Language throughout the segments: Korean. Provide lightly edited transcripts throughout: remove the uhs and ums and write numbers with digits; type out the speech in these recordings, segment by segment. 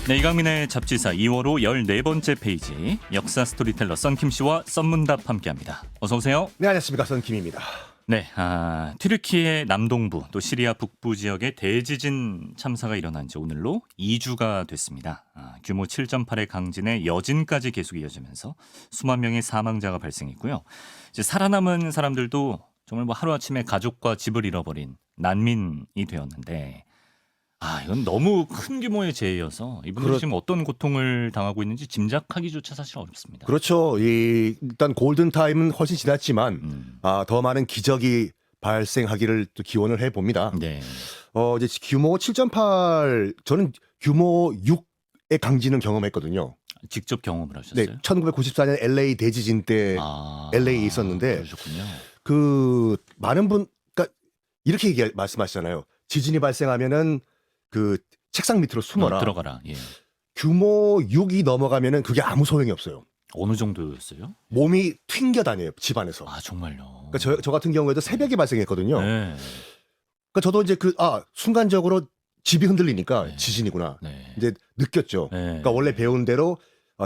네, 이강민의 잡지사 2월호 14번째 페이지 역사 스토리텔러 썬킴 씨와 썬문답 함께합니다. 어서 오세요. 네, 안녕하십니까. 썬킴입니다. 네, 튀르키예 남동부 또 시리아 북부 지역에 대지진 참사가 일어난 지 오늘로 2주가 됐습니다. 규모 7.8의 강진에 여진까지 계속 이어지면서 수만 명의 사망자가 발생했고요. 이제 살아남은 사람들도 정말 뭐 하루아침에 가족과 집을 잃어버린 난민이 되었는데 이건 너무 큰 규모의 재해여서 이분들이 지금 어떤 고통을 당하고 있는지 짐작하기조차 사실 어렵습니다. 그렇죠. 일단 골든 타임은 훨씬 지났지만 더 많은 기적이 발생하기를 또 기원을 해 봅니다. 네. 이제 규모 7.8 저는 규모 6의 강진은 경험했거든요. 직접 경험을 하셨어요? 네, 1994년 LA 대지진 때 LA에 있었는데 그러셨군요. 그 많은 그러니까 이렇게 말씀하시잖아요. 지진이 발생하면은 그 책상 밑으로 숨어라. 들어가라. 예. 규모 6이 넘어가면은 그게 아무 소용이 없어요. 어느 정도였어요? 몸이 튕겨 다녀요, 집안에서. 정말요. 그러니까 저 같은 경우에도 새벽에 발생했거든요. 네. 그러니까 저도 이제 순간적으로 집이 흔들리니까 네. 지진이구나. 네. 이제 느꼈죠. 네. 그러니까 원래 배운 대로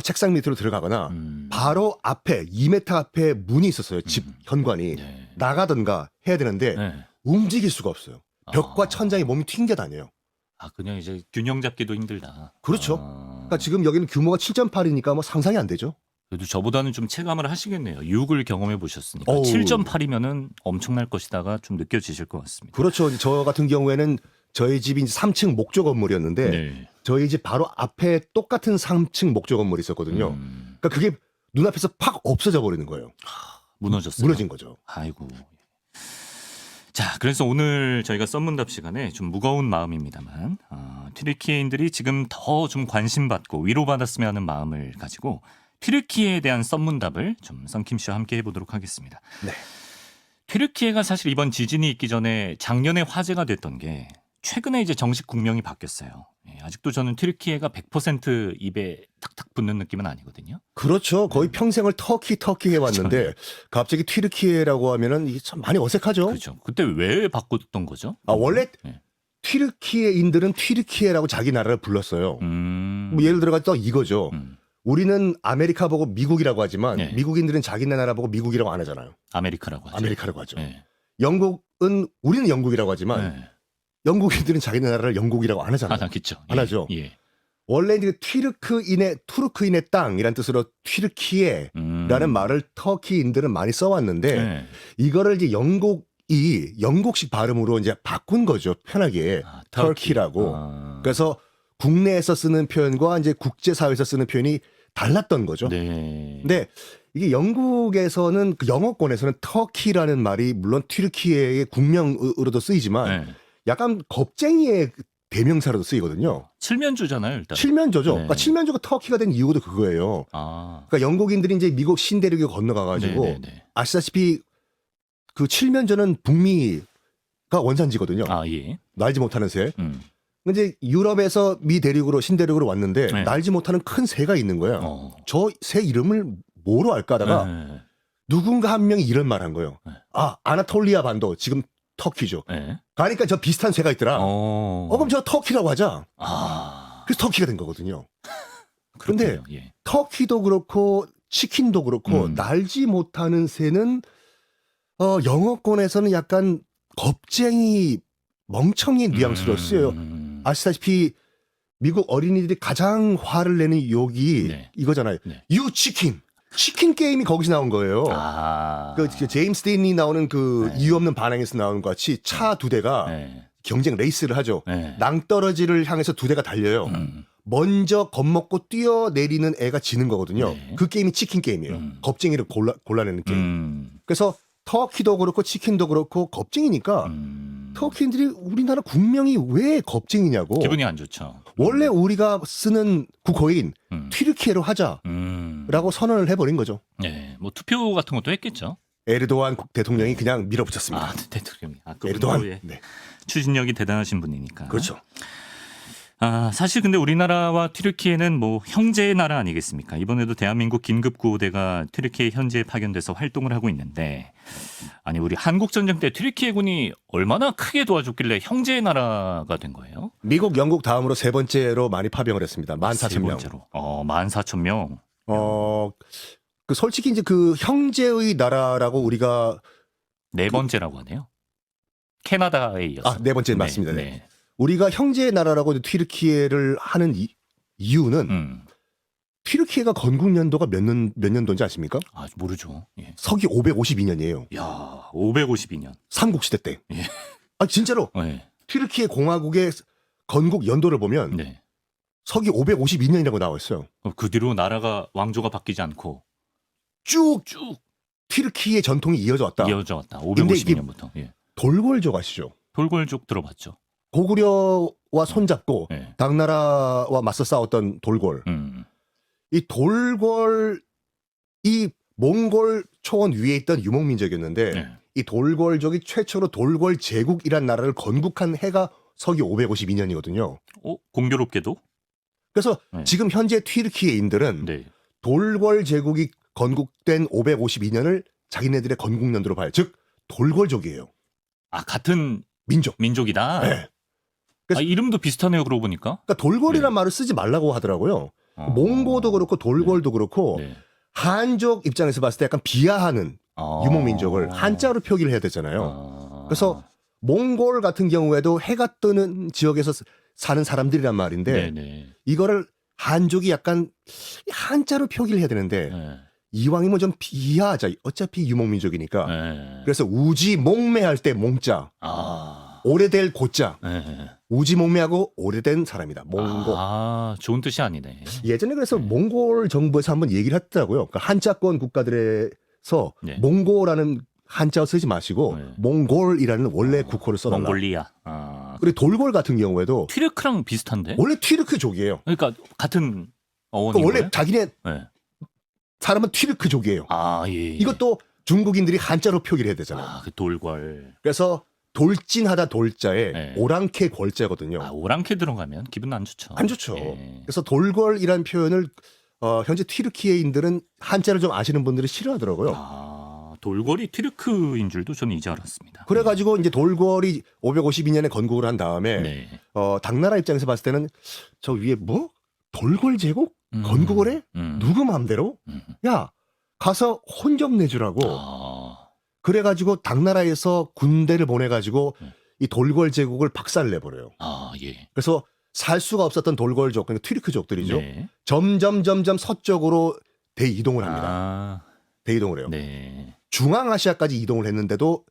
책상 밑으로 들어가거나 바로 앞에 2m 앞에 문이 있었어요. 집 현관이. 네. 나가든가 해야 되는데 네. 움직일 수가 없어요. 벽과 천장에 몸이 튕겨 다녀요. 그냥 이제 균형 잡기도 힘들다. 그렇죠. 그러니까 지금 여기는 규모가 7.8이니까 뭐 상상이 안 되죠. 그래도 저보다는 좀 체감을 하시겠네요. 6을 경험해 보셨으니까. 어우. 7.8이면은 엄청날 것이다가 좀 느껴지실 것 같습니다. 그렇죠. 저 같은 경우에는 저희 집이 이제 3층 목조 건물이었는데 네. 저희 집 바로 앞에 똑같은 3층 목조 건물이 있었거든요. 그러니까 그게 눈앞에서 팍 없어져 버리는 거예요. 무너졌어요. 무너진 거죠. 아이고. 자, 그래서 오늘 저희가 썬문답 시간에 좀 무거운 마음입니다만 튀르키예인들이 지금 더 좀 관심받고 위로받았으면 하는 마음을 가지고 튀르키예에 대한 썬문답을 좀 썬킴 씨와 함께 해보도록 하겠습니다. 네. 튀르키예가 사실 이번 지진이 있기 전에 작년에 화제가 됐던 게 최근에 이제 정식 국명이 바뀌었어요. 아직도 저는 튀르키예가 100% 입에 탁탁 붙는 느낌은 아니거든요. 그렇죠. 거의 평생을 터키 해왔는데 갑자기 튀르키예라고 하면은 이게 참 많이 어색하죠. 그렇죠. 그때 왜 바꿨던 거죠? 원래 네. 튀르키예인들은 튀르키예라고 자기 나라를 불렀어요. 뭐 예를 들어서 이거죠. 우리는 아메리카 보고 미국이라고 하지만 네. 미국인들은 자기 나라 보고 미국이라고 안 하잖아요. 아메리카라고 하죠. 아메리카라고 하죠. 네. 우리는 영국이라고 하지만 네. 영국인들은 자기 나라를 영국이라고 안 하잖아요. 그렇죠. 안 하죠. 예. 원래 이제 투르크인의 땅이란 뜻으로 튀르키예라는 말을 터키인들은 많이 써왔는데 네. 이거를 이제 영국식 발음으로 이제 바꾼 거죠. 편하게 터키라고. 그래서 국내에서 쓰는 표현과 이제 국제사회에서 쓰는 표현이 달랐던 거죠. 네. 근데 이게 영국에서는 그 영어권에서는 터키라는 말이 물론 튀르키예의 국명으로도 쓰이지만 네. 약간 겁쟁이의 대명사로도 쓰이거든요. 칠면조잖아요, 일단. 칠면조죠. 네. 그러니까 칠면조가 터키가 된 이유도 그거예요. 그러니까 영국인들이 이제 미국 신대륙에 건너가가지고 네네네. 아시다시피 그 칠면조는 북미가 원산지거든요. 예. 날지 못하는 새. 근데 유럽에서 미 대륙으로 신대륙으로 왔는데 네. 날지 못하는 큰 새가 있는 거예요. 저 새 이름을 뭐로 알까 하다가 누군가 한 명이 이런 말 한 거예요. 아나톨리아 반도 지금 터키죠. 네. 가니까 저 비슷한 새가 있더라. 그럼 저 터키라고 하자. 그래서 터키가 된 거거든요. 그런데 예. 터키도 그렇고 치킨도 그렇고 날지 못하는 새는 영어권에서는 약간 겁쟁이 멍청이 뉘앙스로 쓰여요. 아시다시피 미국 어린이들이 가장 화를 내는 욕이 이거잖아요. You 치킨. 치킨 게임이 거기서 나온 거예요. 그 제임스 딘이 나오는 그 이유 없는 반항에서 나오는 것 같이 차 두 대가 경쟁 레이스를 하죠. 낭떠러지를 향해서 두 대가 달려요. 먼저 겁먹고 뛰어내리는 애가 지는 거거든요. 그 게임이 치킨 게임이에요. 겁쟁이를 골라내는 게임. 그래서 터키도 그렇고 치킨도 그렇고 겁쟁이니까 터키인들이 우리나라 국명이 왜 겁쟁이냐고. 기분이 안 좋죠. 원래 우리가 쓰는 국호인 튀르키예로 하자라고 선언을 해버린 거죠. 네, 뭐 투표 같은 것도 했겠죠. 에르도안 대통령이 그냥 밀어붙였습니다. 대통령이. 에르도안. 네. 추진력이 대단하신 분이니까. 그렇죠. 사실 근데 우리나라와 튀르키예는 뭐 형제의 나라 아니겠습니까? 이번에도 대한민국 긴급구호대가 튀르키예 현지에 파견돼서 활동을 하고 있는데 아니 우리 한국 전쟁 때 튀르키예군이 얼마나 크게 도와줬길래 형제의 나라가 된 거예요? 미국, 영국 다음으로 세 번째로 많이 파병을 했습니다. 14,000명. 세 번째로. 14,000명. 그 솔직히 이제 그 형제의 나라라고 우리가 네 번째라고 하네요. 캐나다에 이어서. 네 번째 맞습니다. 네. 우리가 형제의 나라라고 튀르키예를 하는 이유는 튀르키예가 건국 연도가 몇 년도인지 아십니까? 모르죠. 예. 서기 552년이에요. 야, 552년. 삼국시대 때. 예. 진짜로. 네. 튀르키예 공화국의 건국 연도를 보면 네. 서기 552년이라고 나와 있어요. 그 뒤로 나라가 왕조가 바뀌지 않고 쭉 튀르키예 전통이 이어져 왔다. 이어져 왔다. 552년부터. 예. 돌궐족 아시죠? 돌궐족 들어봤죠. 고구려와 손잡고 네. 당나라와 맞서 싸웠던 돌궐. 이 돌궐 이 몽골 초원 위에 있던 유목민족이었는데 네. 이 돌궐족이 최초로 돌궐 제국이란 나라를 건국한 해가 서기 552년이거든요. 공교롭게도? 그래서 네. 지금 현재 튀르키예인들은 네. 돌궐 제국이 건국된 552년을 자기네들의 건국 연도로 봐요. 즉 돌궐족이에요. 같은 민족. 민족이다. 네. 그래서 이름도 비슷하네요. 그러고 보니까. 그러니까 돌궐이란 네. 말을 쓰지 말라고 하더라고요. 몽고도 그렇고 돌궐도 그렇고 네. 한족 입장에서 봤을 때 약간 비하하는 유목민족을 한자로 표기를 해야 되잖아요. 그래서 몽골 같은 경우에도 해가 뜨는 지역에서 사는 사람들이란 말인데 네네. 이거를 한족이 약간 한자로 표기를 해야 되는데 네. 이왕이면 좀 비하하자. 어차피 유목민족이니까. 네. 그래서 우지 몽매할 때 몽자, 오래될 고자. 네. 우지 몽매하고 오래된 사람이다. 몽고. 좋은 뜻이 아니네. 예전에 그래서 몽골 정부에서 한번 얘기를 했더라고요. 그러니까 한자권 국가들에서 네. 몽고라는 한자어 쓰지 마시고 네. 몽골이라는 원래 국호를 써달라. 몽골리아. 그리고 돌궐 같은 경우에도 튀르크랑 비슷한데? 원래 튀르크족이에요. 그러니까 같은 어원인 원래 거예요? 자기네 네. 사람은 튀르크족이에요. 예. 이것도 중국인들이 한자로 표기를 해야 되잖아요. 그 돌궐. 그래서 돌진하다 돌자에 네. 오랑캐 골자거든요. 오랑캐 들어가면 기분 안 좋죠. 안 좋죠. 예. 그래서 돌궐이라는 표현을 현재 튀르키예인들은 한자를 좀 아시는 분들이 싫어하더라고요. 돌궐이 튀르크인 줄도 저는 이제 알았습니다. 그래가지고 이제 돌궐이 552년에 건국을 한 다음에 네. 당나라 입장에서 봤을 때는 저 위에 뭐 돌궐 제국 건국을 해? 누구 마음대로? 야 가서 혼좀 내주라고. 그래가지고 당나라에서 군대를 보내가지고 이 돌궐 제국을 박살을 내버려요. 예. 그래서 살 수가 없었던 돌궐족, 그러니까 튀르크족들이죠. 네. 점점 서쪽으로 대이동을 합니다. 대이동을 해요. 네. 중앙아시아까지 이동을 했는데도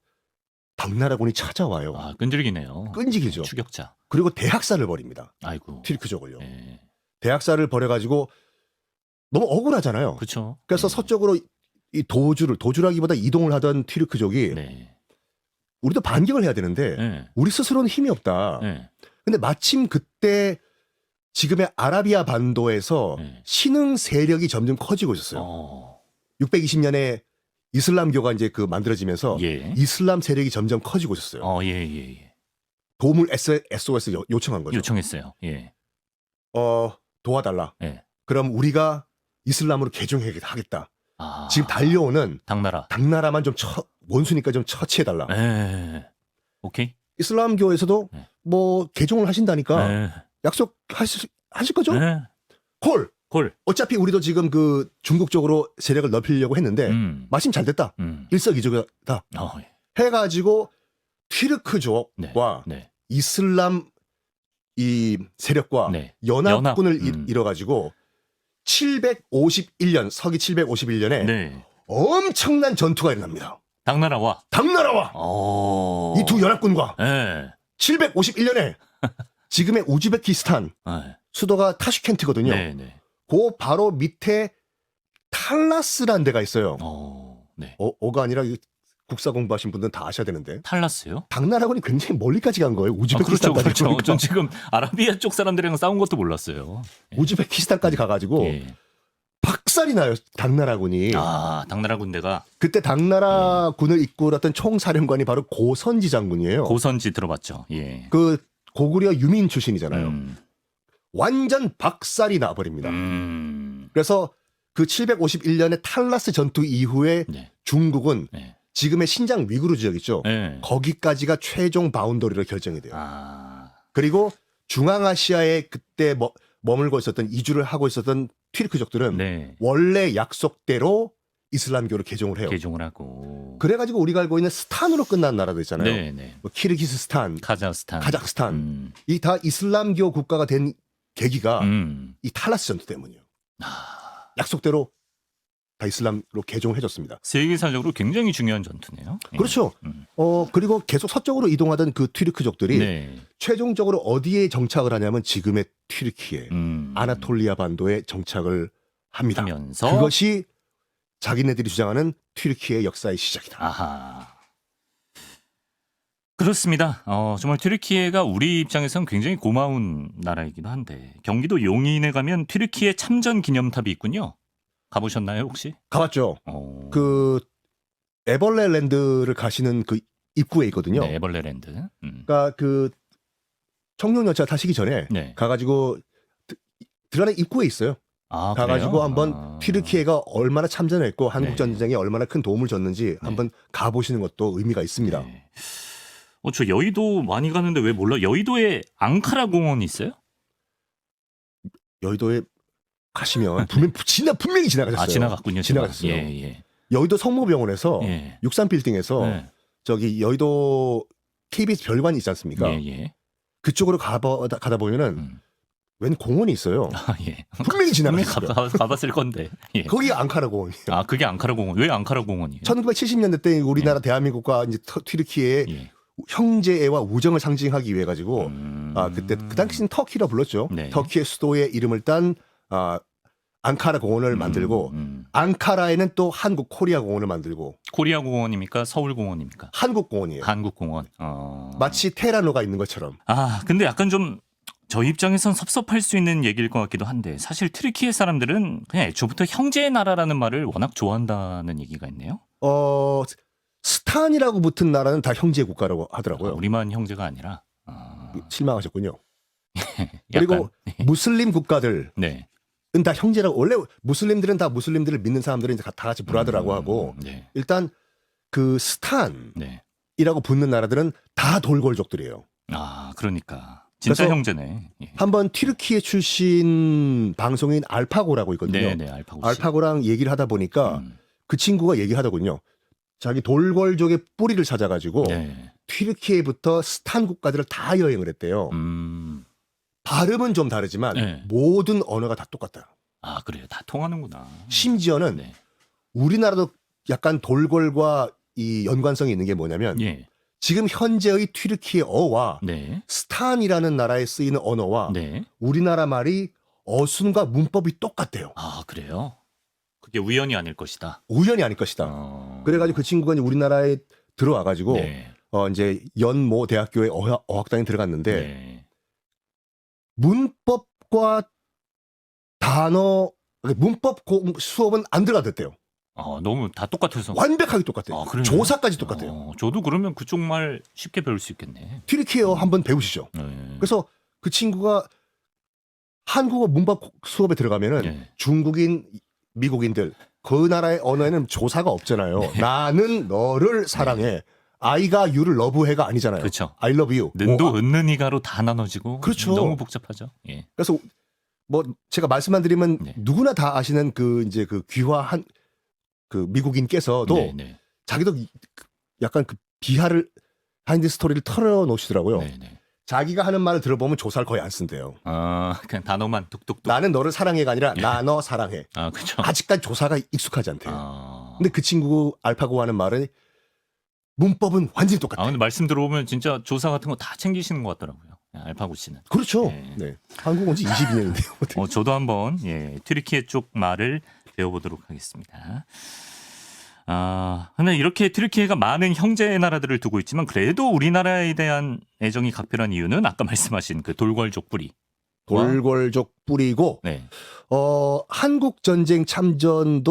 당나라군이 찾아와요. 끈질기네요. 끈질기죠. 추격자. 그리고 대학살을 벌입니다. 아이고. 튀르크족을요. 네. 대학살을 벌여가지고 너무 억울하잖아요. 그렇죠. 그래서 서쪽으로 이 도주라기보다 이동을 하던 튀르크족이 네. 우리도 반격을 해야 되는데 네. 우리 스스로는 힘이 없다. 네. 근데 마침 그때 지금의 아라비아 반도에서 네. 신흥 세력이 점점 커지고 있었어요. 620년에 이슬람교가 이제 그 만들어지면서 예. 이슬람 세력이 점점 커지고 있었어요. 예. 도움을 SOS 요청한 거죠. 요청했어요. 예. 도와달라. 예. 그럼 우리가 이슬람으로 개종하겠다. 지금 달려오는 당나라만 좀 원수니까 좀 처치해달라. 오케이. 이슬람교에서도 뭐 개종을 하신다니까 약속하실 거죠? 콜. 어차피 우리도 지금 그 중국 쪽으로 세력을 넓히려고 했는데 마침 잘 됐다. 일석이조다. 해가지고 튀르크족과 이슬람 이 세력과 연합군을 이뤄가지고 751년 서기 751년에 엄청난 전투가 일어납니다. 당나라와 이 두 연합군과 751년에 지금의 우즈베키스탄 수도가 타슈켄트거든요. 그 바로 밑에 탈라스라는 데가 있어요. 어가 아니라 국사 공부하신 분들은 다 아셔야 되는데. 탈라스요? 당나라군이 굉장히 멀리까지 간 거예요. 우즈베키스탄까지. 그렇죠. 전 지금 아라비아 쪽 사람들이랑 싸운 것도 몰랐어요. 우즈베키스탄까지 가가지고 박살이 나요. 당나라군이. 당나라 군대가. 그때 당나라군을 이끌었던 총사령관이 바로 고선지 장군이에요. 고선지 들어봤죠. 예. 그 고구려 유민 출신이잖아요. 완전 박살이 나버립니다. 그래서 그 751년에 탈라스 전투 이후에 네. 중국은 네. 지금의 신장 위구르 지역 있죠. 네. 거기까지가 최종 바운더리로 결정이 돼요. 아. 그리고 중앙아시아에 그때 머물고 있었던 이주를 하고 있었던 튀르크족들은 네. 원래 약속대로 이슬람교를 개종을 해요. 개종을 하고. 그래가지고 우리가 알고 있는 스탄으로 끝난 나라도 있잖아요. 네, 네. 뭐 키르기스스탄, 카자흐스탄. 카자흐스탄 이 다 이슬람교 국가가 된 계기가 이 탈라스 전투 때문이에요. 약속대로 다 이슬람으로 개종을 해줬습니다. 세계사적으로 굉장히 중요한 전투네요. 예. 그렇죠. 그리고 계속 서쪽으로 이동하던 그 튀르크족들이 네. 최종적으로 어디에 정착을 하냐면 지금의 튀르키예, 아나톨리아 반도에 정착을 합니다. 하면서 그것이 자기네들이 주장하는 튀르키예의 역사의 시작이다. 아하. 그렇습니다. 정말 튀르키예가 우리 입장에서는 굉장히 고마운 나라이기도 한데 경기도 용인에 가면 튀르키예 참전 기념탑이 있군요. 가보셨나요 혹시? 가봤죠. 그 에벌레랜드를 가시는 그 입구에 있거든요. 네, 에벌레랜드. 그러니까 그 청룡열차 타시기 전에 네. 가가지고 들어가는 입구에 있어요. 아, 가가지고 그래요? 한번 튀르키예가 얼마나 참전했고 한국 네. 전쟁에 얼마나 큰 도움을 줬는지 한번 가보시는 것도 의미가 있습니다. 네. 저 여의도 많이 가는데 왜 몰라? 여의도에 앙카라 공원이 있어요? 여의도에 가시면 분명히 지나가셨어요. 아, 지나갔군요. 지나가셨어요. 예, 예. 여의도 성모병원에서 예. 63빌딩에서 네. 저기 여의도 KBS 별관이 있지 않습니까? 예, 예. 그쪽으로 가다 보면은 웬 공원이 있어요. 아, 예. 분명히 분명히 지나갔어요. 가봤을 건데. 예. 거기가 앙카라 공원이에요. 아, 그게 앙카라 공원. 왜 앙카라 공원이에요? 1970년대 때 우리나라 대한민국과 이제 튀르키예의 예. 형제애와 우정을 상징하기 위해 가지고 그때 그 당시는 터키라 불렀죠. 네. 터키의 수도의 이름을 딴 앙카라 공원을 만들고 앙카라에는 또 한국 코리아 공원을 만들고 코리아 공원입니까? 서울 공원입니까? 한국 공원이에요. 한국 공원. 마치 테라노가 있는 것처럼. 근데 약간 좀 저희 입장에선 섭섭할 수 있는 얘기일 것 같기도 한데 사실 튀르키예 사람들은 그냥 애초부터 형제의 나라라는 말을 워낙 좋아한다는 얘기가 있네요. 스탄이라고 붙은 나라는 다 형제 국가라고 하더라고요. 우리만 형제가 아니라. 실망하셨군요. 약간, 그리고 무슬림 국가들은 네. 다 형제라고 원래 무슬림들은 다 무슬림들을 믿는 사람들은 이제 다 같이 브라더라고 하고 네. 일단 그 스탄이라고 네. 붙는 나라들은 다 돌골족들이에요. 그러니까 진짜 그래서 형제네. 예. 한번 튀르키예 출신 방송인 알파고라고 있거든요. 네, 알파고 씨. 알파고랑 얘기를 하다 보니까 그 친구가 얘기하더군요. 자기 돌골족의 뿌리를 찾아가지고 네. 튀르키예부터 스탄 국가들을 다 여행을 했대요. 발음은 좀 다르지만 네. 모든 언어가 다 똑같다. 그래요. 다 통하는구나. 심지어는 네. 우리나라도 약간 돌골과 이 연관성이 있는 게 뭐냐면 예. 지금 현재의 튀르키예어와 네. 스탄이라는 나라에 쓰이는 언어와 네. 우리나라 말이 어순과 문법이 똑같대요. 그래요? 그게 우연이 아닐 것이다. 우연이 아닐 것이다. 그래가지고 그 친구가 이제 우리나라에 들어와가지고 네. 이제 연모 대학교에 어학당에 들어갔는데 네. 문법과 문법 수업은 안 들어가댔대요. 너무 다 똑같아서. 완벽하게 똑같아요. 그래요? 조사까지 똑같아요. 저도 그러면 그쪽 말 쉽게 배울 수 있겠네. 튀르키예어 한번 배우시죠. 네. 그래서 그 친구가 한국어 문법 수업에 들어가면은 네. 중국인, 미국인들 그 나라의 언어에는 조사가 없잖아요. 나는 너를 사랑해. 아이가 you를 러브해가 아니잖아요. 그렇죠. I love you. 는도 은는이가로 다 나눠지고. 그렇죠. 너무 복잡하죠. 예. 그래서 뭐 제가 말씀만 드리면 네. 누구나 다 아시는 그 이제 그 귀화한 그 미국인께서도 네, 네. 자기도 약간 그 비하를 하인드 스토리를 털어놓으시더라고요. 네, 네. 자기가 하는 말을 들어보면 조사를 거의 안 쓴대요. 그냥 단어만 뚝뚝뚝. 나는 너를 사랑해가 아니라 나 너 사랑해. 그렇죠. 아직까지 조사가 익숙하지 않대요. 근데 그 친구 알파고 하는 말은 문법은 완전히 똑같아요. 근데 말씀 들어보면 진짜 조사 같은 거 다 챙기시는 것 같더라고요. 알파고 씨는. 그렇죠. 네. 네. 한국 온 지 22년인데요. 저도 한번 튀르키예 쪽 말을 배워보도록 하겠습니다. 근데 이렇게 튀르키예가 많은 형제 나라들을 두고 있지만 그래도 우리나라에 대한 애정이 각별한 이유는 아까 말씀하신 그 돌궐족 뿌리. 돌궐족 뿌리고 네. 한국 전쟁 참전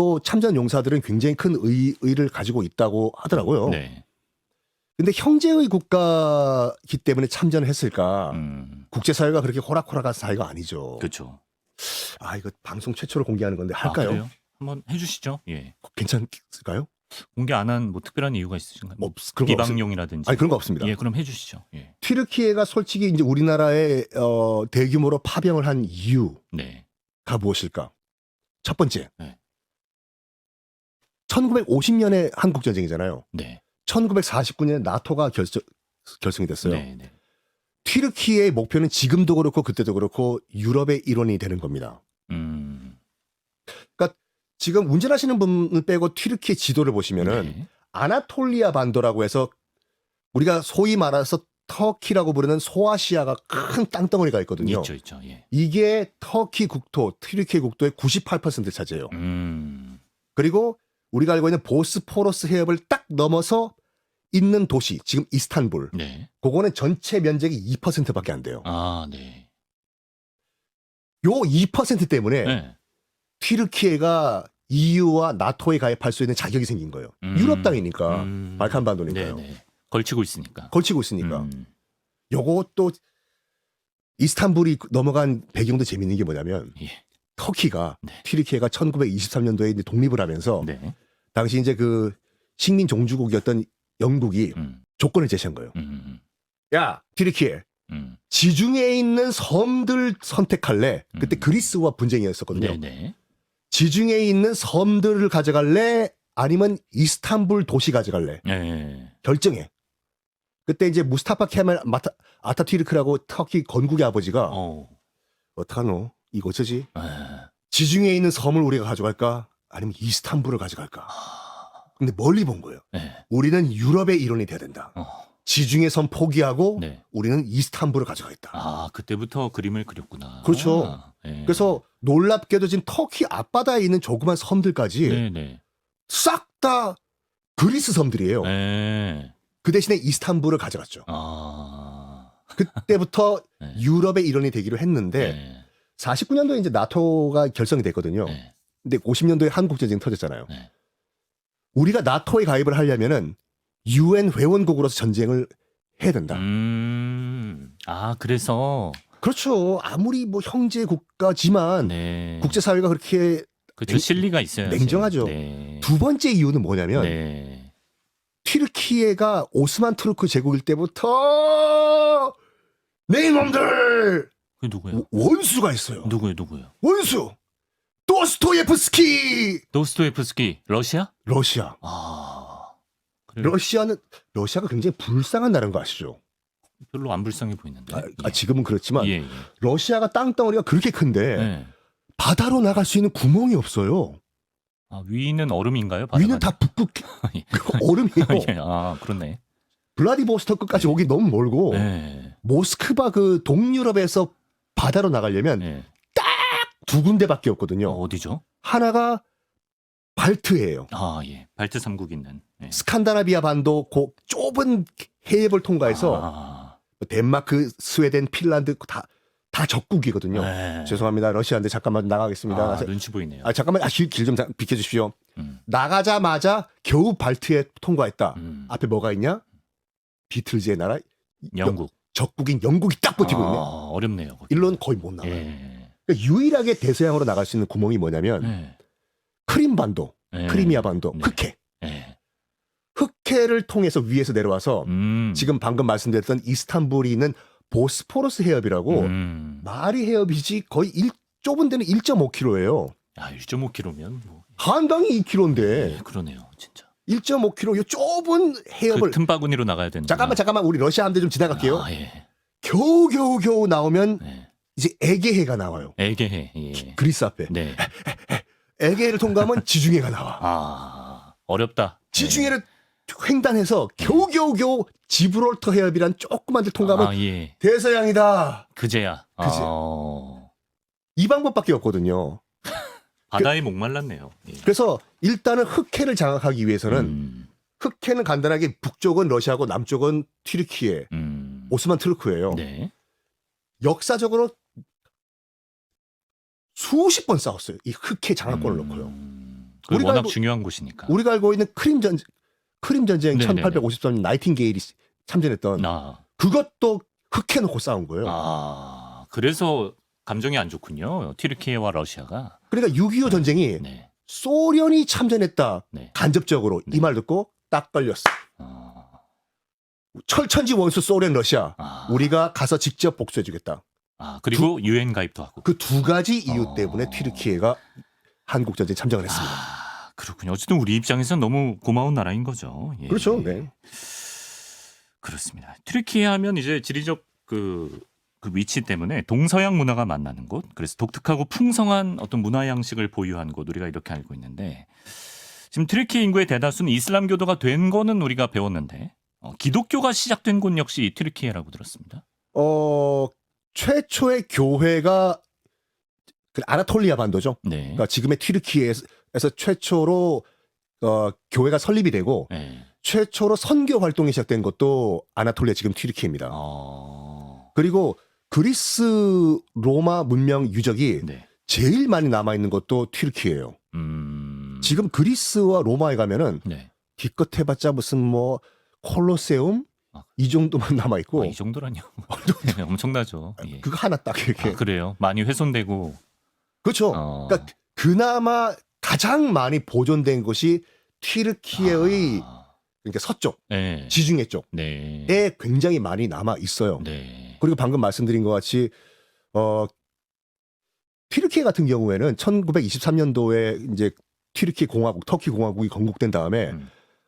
용사들은 굉장히 큰 의의를 가지고 있다고 하더라고요. 네. 근데 형제의 국가이기 때문에 참전을 했을까? 국제사회가 그렇게 호락호락한 사회가 아니죠. 그렇죠. 아, 이거 방송 최초로 공개하는 건데 아, 할까요? 그래요? 한번 해주시죠. 예. 괜찮을까요? 공개 안 한 뭐 특별한 이유가 있으신가요? 뭐 그런 거 비방용이라든지. 아니, 그런 거 없습니다. 예, 그럼 해주시죠. 예. 튀르키예가 솔직히 이제 우리나라에 대규모로 파병을 한 이유가 네. 무엇일까? 첫 번째, 네. 1950년에 한국 전쟁이잖아요. 네. 1949년에 나토가 결성이 됐어요. 네. 네. 튀르키예의 목표는 지금도 그렇고 그때도 그렇고 유럽의 일원이 되는 겁니다. 그러니까 지금 운전하시는 분을 빼고 튀르키예 지도를 보시면은 네. 아나톨리아 반도라고 해서 우리가 소위 말해서 터키라고 부르는 소아시아가 큰 땅덩어리가 있거든요. 있죠, 있죠. 예. 이게 터키 국토, 튀르키예 국토의 98%를 차지해요. 그리고 우리가 알고 있는 보스포러스 해협을 딱 넘어서 있는 도시, 지금 이스탄불. 네. 그거는 전체 면적이 2%밖에 안 돼요. 아, 네. 요 2% 때문에 네. 튀르키예가 EU와 나토에 가입할 수 있는 자격이 생긴 거예요. 유럽 땅이니까, 발칸 반도니까요. 네, 네. 걸치고 있으니까. 걸치고 있으니까. 요것도 이스탄불이 넘어간 배경도 재밌는 게 뭐냐면 예. 터키가 네. 튀르키예가 1923년도에 이제 독립을 하면서 네. 당시 이제 그 식민 종주국이었던 영국이 조건을 제시한 거예요. 야, 튀르키예 지중해에 있는 섬들 선택할래? 그때 그리스와 분쟁이었었거든요. 네, 네. 지중해에 있는 섬들을 가져갈래? 아니면 이스탄불 도시 가져갈래? 네. 결정해. 그때 이제 무스타파 케말 아타튀르크라고 터키 건국의 아버지가 어떡하노? 이거 어쩌지? 지중해에 있는 섬을 우리가 가져갈까? 아니면 이스탄불을 가져갈까? 근데 멀리 본 거예요. 네. 우리는 유럽의 일원이 돼야 된다. 지중해 섬 포기하고 네. 우리는 이스탄불을 가져가겠다. 아, 그때부터 그림을 그렸구나. 그렇죠. 네. 그래서 놀랍게도 지금 터키 앞바다에 있는 조그만 섬들까지 네, 네. 싹 다 그리스 섬들이에요. 네. 그 대신에 이스탄불을 가져갔죠. 아. 그때부터 네. 유럽의 일원이 되기로 했는데 네. 49년도에 이제 나토가 결성이 됐거든요. 네. 근데 50년도에 한국 전쟁이 터졌잖아요. 네. 우리가 나토에 가입을 하려면은 UN 회원국으로서 전쟁을 해야 된다. 아, 그래서 그렇죠. 아무리 뭐 형제 국가지만 네. 국제사회가 그렇게 그렇죠. 실리가 있어요. 냉정하죠. 네. 두 번째 이유는 뭐냐면 네. 튀르키예가 오스만 투르크 제국일 때부터 내 이놈들 그 누구예요? 원수가 있어요. 누구예요? 원수 도스토예프스키. 도스토옙스키 러시아? 러시아. 아. 그래요? 러시아가 굉장히 불쌍한 나라인 거 아시죠? 별로 안 불쌍해 보이는데. 지금은 그렇지만 예. 러시아가 땅덩어리가 그렇게 큰데 네. 바다로 나갈 수 있는 구멍이 없어요. 아, 위는 얼음인가요? 위는 다 북극 얼음이에요. 예. 아, 그렇네. 블라디보스토크까지 오기 너무 멀고 네. 모스크바 그 동유럽에서 바다로 나가려면 네. 두 군데밖에 없거든요. 어디죠? 하나가 발트예요. 아, 예. 발트 3국 있는. 네. 스칸다나비아 반도 그 좁은 해협을 통과해서 덴마크, 스웨덴, 핀란드 다 적국이거든요. 네. 죄송합니다. 러시아인데 잠깐만 나가겠습니다. 눈치 보이네요. 잠깐만 길 좀 비켜주십시오. 나가자마자 겨우 발트에 통과했다. 앞에 뭐가 있냐? 비틀즈의 나라 영국. 적국인 영국이 딱 버티고 있네. 어렵네요. 거기. 일로는 거의 못 나가요. 예. 그러니까 유일하게 대서양으로 나갈 수 있는 구멍이 뭐냐면 네. 크림 반도, 네. 크리미아 반도, 네. 흑해. 네. 흑해를 통해서 위에서 내려와서 지금 방금 말씀드렸던 이스탄불이 있는 보스포러스 해협이라고 말이 해협이지 거의 좁은 데는 1.5km예요. 아, 1.5km면 뭐. 한강이 2km인데 네, 그러네요, 진짜. 1.5km 요 좁은 해협을 그 틈바구니로 나가야 되는. 잠깐만 우리 러시아 함대 좀 지나갈게요. 아, 예. 겨우 나오면 네. 이제 에게해가 나와요. 에게해. 예. 그리스 앞에. 네. 에게해를 통과하면 지중해가 나와. 아, 어렵다. 지중해를 횡단해서 겨우 지브롤터 해협이란 조그만 데 통과하면 예. 대서양이다. 그제야. 그제. 이 방법밖에 없거든요. 바다에 목말랐네요. 예. 그래서 일단은 흑해를 장악하기 위해서는 흑해는 간단하게 북쪽은 러시아고 남쪽은 튀르키예, 오스만 투르크예요. 네. 역사적으로 수십 번 싸웠어요. 이 흑해 장악권을 놓고요. 그 우리가 워낙 알고- 중요한 곳이니까. 우리가 알고 있는 크림 전쟁 네네네. 1853년 나이팅게일이 참전했던 그것도 흑해놓고 싸운 거예요. 그래서 감정이 안 좋군요. 튀르키예와 러시아가. 그러니까 6.25 전쟁이 네. 소련이 참전했다. 네. 간접적으로 네. 이 말 듣고 딱 걸렸어. 철천지 원수 소련 러시아 우리가 가서 직접 복수해주겠다. 그리고 유엔 가입도 하고. 그 두 가지 이유 때문에 튀르키예가 한국 전쟁에 참전을 했습니다. 그렇군요. 어쨌든 우리 입장에서는 너무 고마운 나라인 거죠. 예. 그렇죠. 네. 그렇습니다. 튀르키예 하면 이제 지리적 그 위치 때문에 동서양 문화가 만나는 곳, 그래서 독특하고 풍성한 어떤 문화 양식을 보유한 곳, 우리가 이렇게 알고 있는데, 지금 튀르키예 인구의 대다수는 이슬람교도가 된 거는 우리가 배웠는데, 기독교가 시작된 곳 역시 튀르키예라고 들었습니다. 최초의 교회가 그 아나톨리아 반도죠. 네. 그러니까 지금의 튀르키예에서 최초로 교회가 설립이 되고 네. 최초로 선교 활동이 시작된 것도 아나톨리아 지금 튀르키예입니다. 그리고 그리스 로마 문명 유적이 네. 제일 많이 남아 있는 것도 튀르키예예요. 지금 그리스와 로마에 가면은 네. 기껏 해봤자 무슨 뭐 콜로세움 이 정도만 남아 있고 이 정도라뇨. 네, 엄청나죠. 예. 그거 하나 딱 이렇게. 그래요. 많이 훼손되고. 그렇죠. 그러니까 그나마 가장 많이 보존된 것이 튀르키예의 그러니까 서쪽, 네. 지중해 쪽에 네. 굉장히 많이 남아 있어요. 네. 그리고 방금 말씀드린 것 같이 튀르키예 같은 경우에는 1923년도에 이제 튀르키예 공화국, 터키 공화국이 건국된 다음에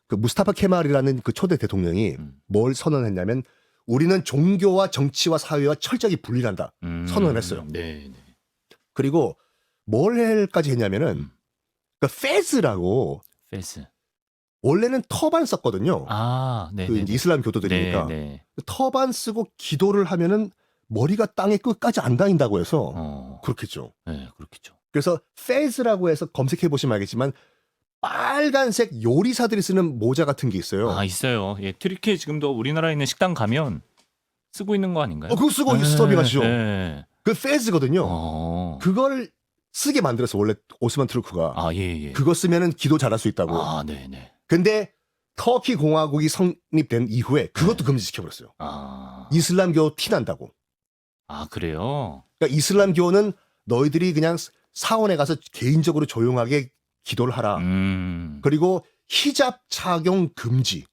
그 무스타파 케말이라는 그 초대 대통령이 뭘 선언했냐면 우리는 종교와 정치와 사회와 철저히 분리한다 선언했어요. 네. 그리고 뭘까지 했냐면은 그 페즈라고 페스. 원래는 터반 썼거든요. 네. 그 이슬람 교도들이니까 터반 쓰고 기도를 하면은 머리가 땅에 끝까지 안 닿는다고 해서 그렇겠죠. 네, 그렇겠죠. 그래서 페즈라고 해서 검색해 보시면 알겠지만 빨간색 요리사들이 쓰는 모자 같은 게 있어요. 있어요. 예, 튀르키예 지금도 우리나라에 있는 식당 가면 쓰고 있는 거 아닌가요? 그거 쓰고 서빙하시죠. 네. 그 페즈거든요. 그걸 쓰게 만들었어 원래 오스만 투르크가. 예. 그거 쓰면은 기도 잘할 수 있다고. 네. 근데 터키 공화국이 성립된 이후에 그것도 금지시켜버렸어요. 이슬람교 티난다고. 그래요? 그러니까 이슬람교는 너희들이 그냥 사원에 가서 개인적으로 조용하게 기도를 하라. 그리고 히잡 착용 금지.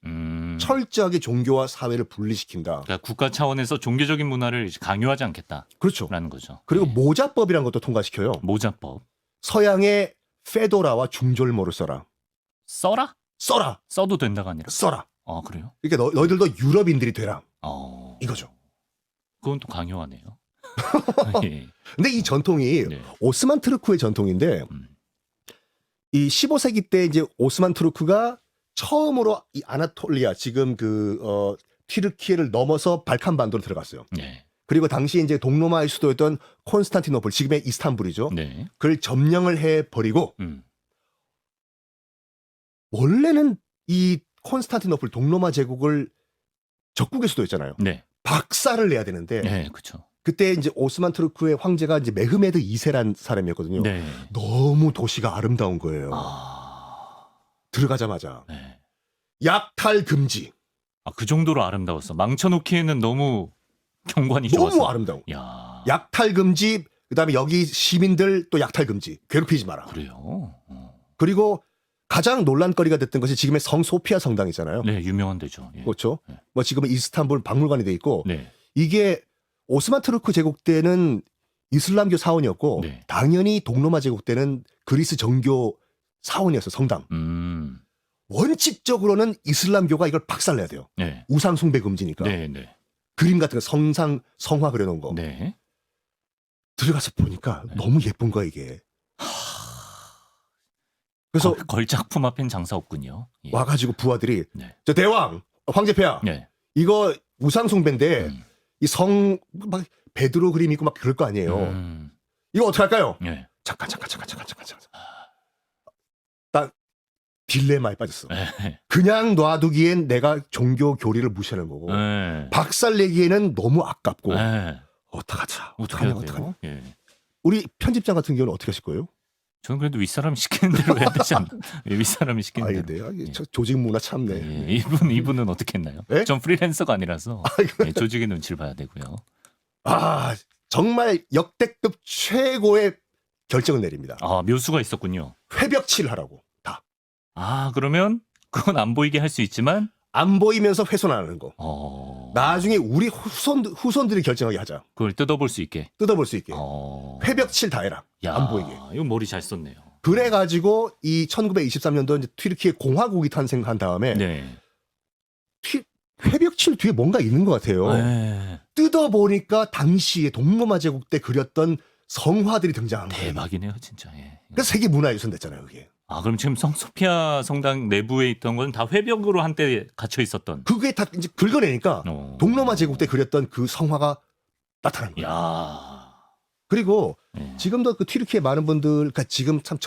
철저하게 종교와 사회를 분리시킨다. 그러니까 국가 차원에서 종교적인 문화를 강요하지 않겠다. 그렇죠. 라는 거죠. 그리고 모자법이라는 것도 통과시켜요. 모자법. 서양의 페도라와 중절모를 써라. 써라? 써도 된다가 아니라. 써라. 그래요? 그러니까 너희들도 유럽인들이 되라. 이거죠. 그건 또 강요하네요. 예. 근데 이 전통이 오스만 투르크의 전통인데 이 15세기 때 이제 오스만 투르크가 처음으로 이 아나톨리아 지금 그 튀르키예를 넘어서 발칸 반도로 들어갔어요. 그리고 당시 이제 동로마의 수도였던 콘스탄티노플 지금의 이스탄불이죠. 그걸 점령을 해 버리고 원래는 이 콘스탄티노플 동로마 제국을 적국의 수도였잖아요. 박살을 내야 되는데 그렇죠. 그때 이제 오스만 투르크의 황제가 이제 메흐메드 2세란 사람이었거든요. 너무 도시가 아름다운 거예요. 들어가자마자 약탈 금지. 그 정도로 아름다웠어. 망쳐놓기에는 너무 경관이 좋았어. 너무 아름다워. 약탈 금지. 그다음에 여기 시민들 또 약탈 금지. 괴롭히지 마라. 그래요. 그리고 가장 논란거리가 됐던 것이 지금의 성 소피아 성당이잖아요. 네, 유명한 데죠. 그렇죠. 뭐 지금은 이스탄불 박물관이 돼 있고 이게 오스만 투르크 제국 때는 이슬람교 사원이었고 당연히 동로마 제국 때는 그리스 정교 사원이었어 성당. 원칙적으로는 이슬람교가 이걸 박살내야 돼요. 우상 숭배 금지니까. 그림 같은 거 성화 그려놓은 거. 들어가서 보니까 너무 예쁜 거야 이게. 그래서 걸작품 앞엔 장사 없군요. 와가지고 부하들이 저 대왕 황제폐하 이거 우상 숭배인데 이 성 막 베드로 그림 있고 막 그럴 거 아니에요. 이거 어떻게 할까요? 잠깐. 딱 딜레마에 빠졌어. 그냥 놔두기엔 내가 종교 교리를 무시하는 거고 박살내기에는 너무 아깝고 어떡하냐. 우리 편집장 같은 경우는 어떻게 하실 거예요? 저는 그래도 윗사람이 시키는 대로 해야 되지 않나? 예, 윗사람이 시키는 대로. 네. 조직 문화 참네. 예, 이분은 어떻게 했나요? 예? 전 프리랜서가 아니라서 예, 조직의 눈치를 봐야 되고요. 정말 역대급 최고의 결정을 내립니다. 묘수가 있었군요. 회벽치를 하라고 다. 그러면 그건 안 보이게 할 수 있지만 안 보이면서 훼손 안 하는 거. 나중에 우리 후손들이 결정하게 하자. 그걸 뜯어볼 수 있게. 뜯어볼 수 있게. 회벽칠 다 해라. 야, 안 보이게. 이거 머리 잘 썼네요. 그래가지고 이 1923년도 이제 튀르키예 공화국이 탄생한 다음에 네. 회벽칠 뒤에 뭔가 있는 것 같아요. 네. 뜯어보니까 당시에 동로마 제국 때 그렸던 성화들이 등장한 거예요. 대박이네요, 진짜. 예. 그래서 세계 문화유산 됐잖아요, 그게. 그럼 지금 성소피아 성당 내부에 있던 건 다 회벽으로 한때 갇혀 있었던. 그게 다 이제 긁어내니까 동로마 제국 때 그렸던 그 성화가 나타난 거예요. 야. 그리고 네. 지금도 그 튀르키예 많은 분들, 그러니까 지금 참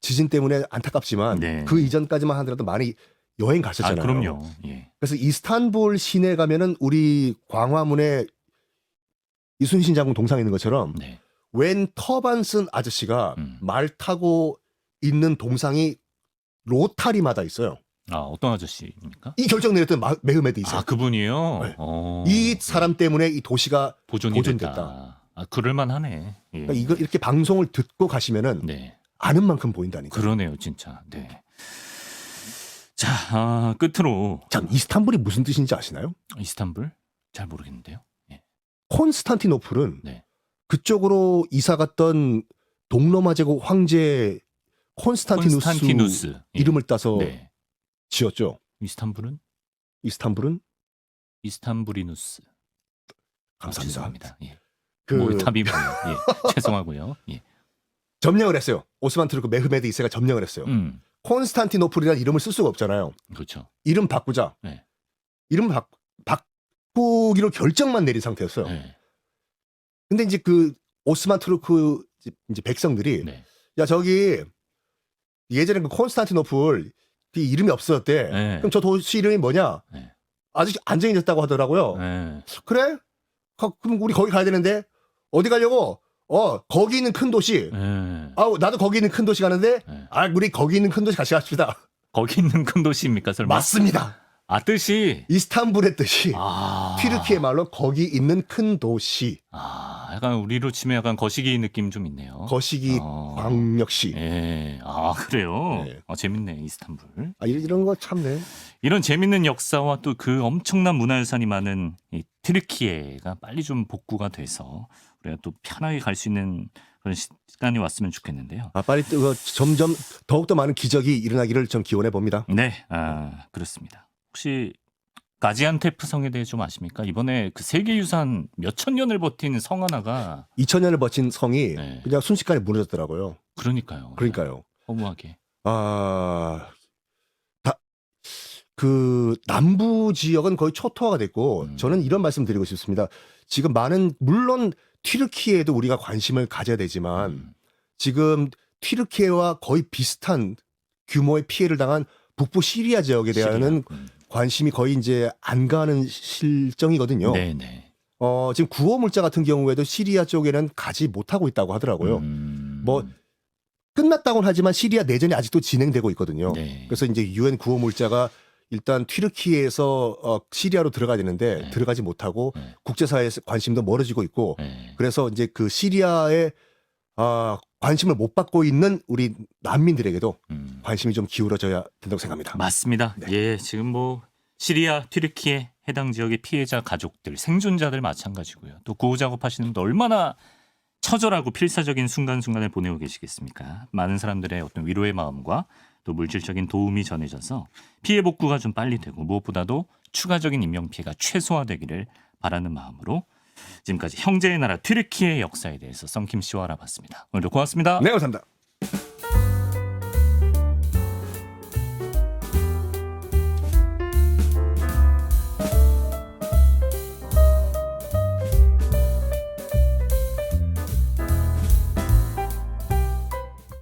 지진 때문에 안타깝지만 네. 그 이전까지만 하더라도 많이 여행 가셨잖아요. 그럼요. 예. 그래서 이스탄불 시내 가면은 우리 광화문에 이순신 장군 동상 있는 것처럼 네. 웬 터반 쓴 아저씨가 말 타고 있는 동상이 로타리마다 있어요. 어떤 아저씨입니까? 이 결정 내렸던 메흐메드 2세. 그분이요? 네. 이 사람 때문에 이 도시가 보존됐다. 됐다. 그럴만하네. 예. 그러니까 이렇게 방송을 듣고 가시면은 네. 아는 만큼 보인다니까. 그러네요, 진짜. 네. 자, 끝으로. 참, 이스탄불이 무슨 뜻인지 아시나요? 이스탄불? 잘 모르겠는데요. 예. 콘스탄티노플은 네. 그쪽으로 이사 갔던 동로마 제국 황제 콘스탄티누스 예. 이름을 따서 네. 지었죠. 이스탄불은? 이스탄부리누스. 감사합니다. 죄송합니다. 예. 그 답이 뭐예요? 예. 죄송하고요. 예. 점령을 했어요. 오스만 투르크 메흐메드 2세가 점령을 했어요. 콘스탄티노플이라는 이름을 쓸 수가 없잖아요. 그렇죠. 이름 바꾸자. 네. 이름 바꾸기로 결정만 내린 상태였어요. 네. 근데 이제 그 오스만 투르크 이제 백성들이 네. 야 저기 예전에 그 콘스탄티노플 그 이름이 없었대. 네. 그럼 저 도시 이름이 뭐냐? 네. 아직 안정해졌다고 하더라고요. 네. 그래? 그럼 우리 거기 가야 되는데 어디 가려고? 거기 있는 큰 도시. 네. 나도 거기 있는 큰 도시 가는데 네. 우리 거기 있는 큰 도시 같이 갑시다. 거기 있는 큰 도시입니까, 설마? 맞습니다. 뜻이 이스탄불의 뜻이 튀르키예 말로 거기 있는 큰 도시. 약간 우리로 치면 약간 거시기 느낌 좀 있네요. 거시기 광역시. 예. 그래요. 네. 재밌네, 이스탄불. 이런 거 참네. 이런 재밌는 역사와 또 그 엄청난 문화유산이 많은 이 튀르키예가 빨리 좀 복구가 돼서 우리가 또 편하게 갈 수 있는 그런 시간이 왔으면 좋겠는데요. 빨리 점점 더욱더 많은 기적이 일어나기를 좀 기원해 봅니다. 네, 그렇습니다. 혹시 가지안테프 성에 대해 좀 아십니까? 이번에 그 세계유산 몇천 년을 버틴 성 하나가 2000년을 버틴 성이 네. 그냥 순식간에 무너졌더라고요. 그러니까요. 허무하게. 그 남부 지역은 거의 초토화가 됐고 저는 이런 말씀 드리고 싶습니다. 지금 물론 튀르키예에도 우리가 관심을 가져야 되지만 지금 튀르키예와 거의 비슷한 규모의 피해를 당한 북부 시리아 지역에 대한 관심이 거의 이제 안 가는 실정이거든요. 네네. 지금 구호 물자 같은 경우에도 시리아 쪽에는 가지 못하고 있다고 하더라고요. 끝났다고는 하지만 시리아 내전이 아직도 진행되고 있거든요. 네. 그래서 이제 유엔 구호 물자가 일단 튀르키예에서 시리아로 들어가야 되는데 들어가지 못하고 국제사회의 관심도 멀어지고 있고 그래서 이제 그 시리아에 관심을 못 받고 있는 우리 난민들에게도 관심이 좀 기울어져야 된다고 생각합니다. 맞습니다. 네. 예, 지금 시리아, 튀르키예 해당 지역의 피해자 가족들, 생존자들 마찬가지고요. 또 구호 작업하시는 분들 얼마나 처절하고 필사적인 순간순간을 보내고 계시겠습니까? 많은 사람들의 어떤 위로의 마음과 또 물질적인 도움이 전해져서 피해 복구가 좀 빨리 되고 무엇보다도 추가적인 인명 피해가 최소화되기를 바라는 마음으로 지금까지 형제의 나라 튀르키예 역사에 대해서 썬킴 씨와 알아봤습니다. 오늘도 고맙습니다. 네, 감사합니다.